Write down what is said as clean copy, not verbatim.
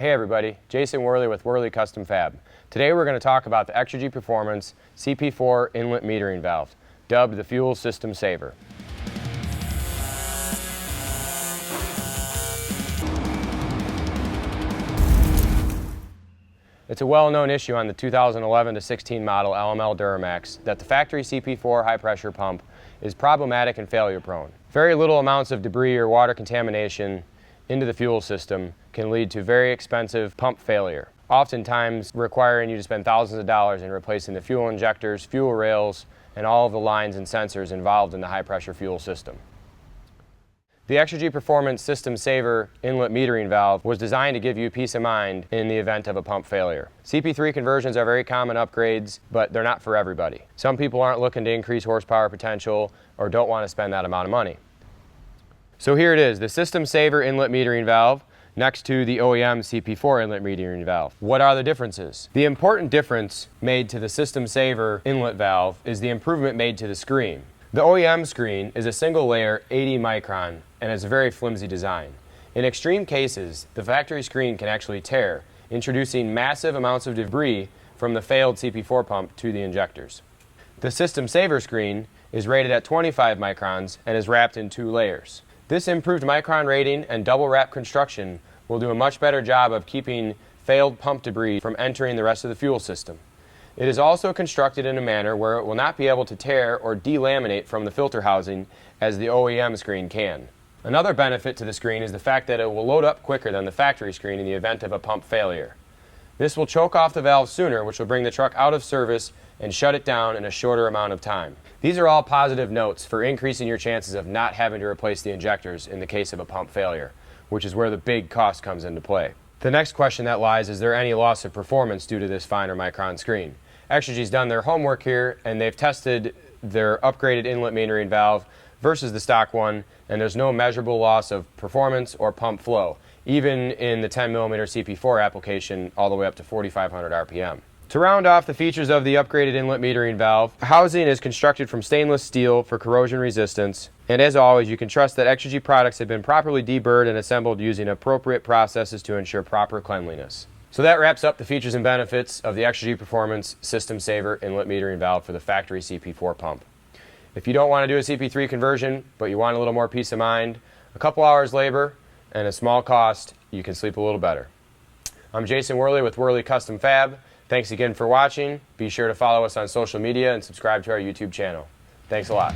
Hey everybody, Jason Wehrli with Wehrli Custom Fab. Today we're going to talk about the Exergy Performance CP4 inlet metering valve, dubbed the fuel system saver. It's a well-known issue on the 2011-16 model LML Duramax that the factory CP4 high-pressure pump is problematic and failure-prone. Very little amounts of debris or water contamination into the fuel system can lead to very expensive pump failure, oftentimes requiring you to spend thousands of dollars in replacing the fuel injectors, fuel rails, and all of the lines and sensors involved in the high-pressure fuel system. The Exergy Performance System Saver inlet metering valve was designed to give you peace of mind in the event of a pump failure. CP3 conversions are very common upgrades, but they're not for everybody. Some people aren't looking to increase horsepower potential or don't want to spend that amount of money. So here it is, the System Saver inlet metering valve next to the OEM CP4 inlet metering valve. What are the differences? The important difference made to the System Saver inlet valve is the improvement made to the screen. The OEM screen is a single layer 80 micron and has a very flimsy design. In extreme cases, the factory screen can actually tear, introducing massive amounts of debris from the failed CP4 pump to the injectors. The System Saver screen is rated at 25 microns and is wrapped in 2 layers. This improved micron rating and double wrap construction will do a much better job of keeping failed pump debris from entering the rest of the fuel system. It is also constructed in a manner where it will not be able to tear or delaminate from the filter housing as the OEM screen can. Another benefit to the screen is the fact that it will load up quicker than the factory screen in the event of a pump failure. This will choke off the valve sooner, which will bring the truck out of service and shut it down in a shorter amount of time. These are all positive notes for increasing your chances of not having to replace the injectors in the case of a pump failure, which is where the big cost comes into play. The next question that lies, is there any loss of performance due to this finer micron screen? Exergy's done their homework here and they've tested their upgraded inlet metering valve versus the stock one, and there's no measurable loss of performance or pump flow, even in the 10mm CP4 application all the way up to 4,500 RPM. To round off the features of the upgraded inlet metering valve, housing is constructed from stainless steel for corrosion resistance, and as always you can trust that Exergy products have been properly deburred and assembled using appropriate processes to ensure proper cleanliness. So that wraps up the features and benefits of the Exergy Performance System Saver inlet metering valve for the factory CP4 pump. If you don't want to do a CP3 conversion, but you want a little more peace of mind, a couple hours labor and a small cost, you can sleep a little better. I'm Jason Wehrli with Wehrli Custom Fab. Thanks again for watching. Be sure to follow us on social media and subscribe to our YouTube channel. Thanks a lot.